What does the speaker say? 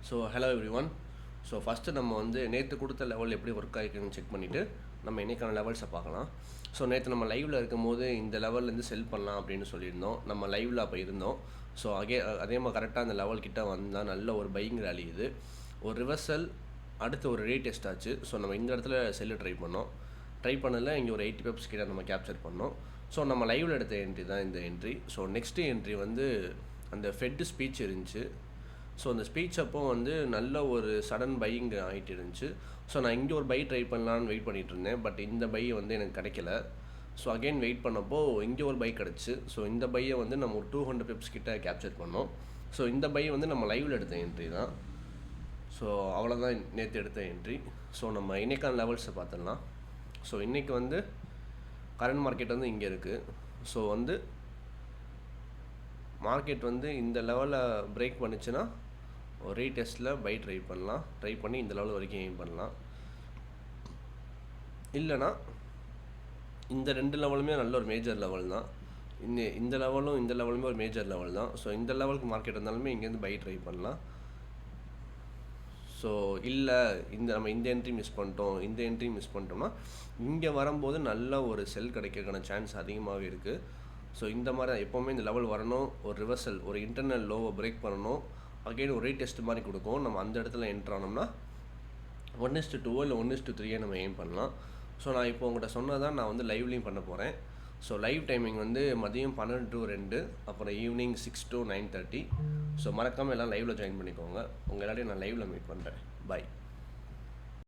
So hello every one. So first நம்ம வந்து நேற்று கொடுத்த லெவல் எப்படி ஒர்க் ஆகிருக்குன்னு செக் பண்ணிவிட்டு நம்ம இன்றைக்கான லெவல்ஸை பார்க்கலாம். ஸோ நேற்று நம்ம லைவில் இருக்கும்போது இந்த லெவல்லேருந்து செல் பண்ணலாம் அப்படின்னு சொல்லியிருந்தோம். நம்ம லைவில் அப்போ இருந்தோம். ஸோ அதே மாதிரி கரெக்டாக அந்த லெவல் கிட்ட வந்தால் நல்ல ஒரு பையிங் ரேலி இது. ஒரு ரிவர்சல் அடுத்து ஒரு ரீடெஸ்ட் ஆச்சு. ஸோ நம்ம இந்த இடத்துல செல்லு ட்ரை பண்ணதில் இங்கே ஒரு 80 பிப்ஸ் கிட்ட நம்ம கேப்சர் பண்ணோம். ஸோ நம்ம லைவில் எடுத்த என்ட்ரி தான் இந்த என்ட்ரி. ஸோ நெக்ஸ்ட்டு என்ட்ரி வந்து அந்த ஃபெட் ஸ்பீச் இருந்துச்சு. ஸோ அந்த ஸ்பீச் அப்போ வந்து நல்ல ஒரு சடன் பையிங் ஆகிட்டு இருந்துச்சு. ஸோ நான் இங்கே ஒரு பை ட்ரை பண்ணலான்னு வெயிட் பண்ணிகிட்டு இருந்தேன். பட் இந்த பை வந்து எனக்கு கிடைக்கல. ஸோ அகெயின் வெயிட் பண்ணப்போ இங்கே ஒரு பை கிடச்சி. ஸோ இந்த பையை வந்து நம்ம ஒரு 200 பிப்ஸ் கிட்ட கேப்சர் பண்ணோம். ஸோ இந்த பை வந்து நம்ம லைவில் எடுத்த என்ட்ரி தான். ஸோ அவ்வளோதான் நேற்று எடுத்த என்ட்ரி. ஸோ நம்ம இன்றைக்கான லெவல்ஸை பார்த்துடலாம். ஸோ இன்றைக்கி வந்து கரண்ட் மார்க்கெட் வந்து இங்கே இருக்குது. ஸோ வந்து மார்க்கெட் வந்து இந்த லெவலில் பிரேக் பண்ணிச்சுன்னா ஒரு ரீடெஸ்ட்டில் பை ட்ரை பண்ணி இந்த லெவல் வரைக்கும் எய்ம் பண்ணலாம். இல்லைனா இந்த ரெண்டு லெவலுமே நல்ல ஒரு மேஜர் லெவல் தான். இந்த லெவலுமே ஒரு மேஜர் லெவல் தான். ஸோ இந்த லெவலுக்கு மார்க்கெட் இருந்தாலுமே இங்கேருந்து பை ட்ரை பண்ணலாம். ஸோ இல்லை நம்ம இந்த என்ட்ரி மிஸ் பண்ணிட்டோம்னா இங்கே வரும்போது நல்ல ஒரு செல் கிடைக்கிறதுக்கான சான்ஸ் அதிகமாகவே இருக்குது. ஸோ இந்த மாதிரி எப்போவுமே இந்த லெவல் வரணும், ஒரு ரிவர்சல், ஒரு இன்டர்னல் லோவை பிரேக் பண்ணணும், அகெயின் ஒரு ரீடெஸ்ட் மாதிரி கொடுக்கும். நம்ம அந்த இடத்துல என்ட்ரு ஆனோம்னா 1:2 இல்லை 1:3 நம்ம எய்ம் பண்ணலாம். ஸோ நான் இப்போ உங்கள்கிட்ட சொன்னதான் நான் வந்து லைவ்லேயும் பண்ண போகிறேன். ஸோ லைவ் டைமிங் வந்து மதியம் 12 to 2, அப்புறம் ஈவினிங் 6 to 9:30. ஸோ மறக்காமல் எல்லாம் லைவில் ஜாயின் பண்ணிக்கோங்க. உங்கள் எல்லாரையும் நான் லைவில் மீட் பண்ணுறேன். பாய்.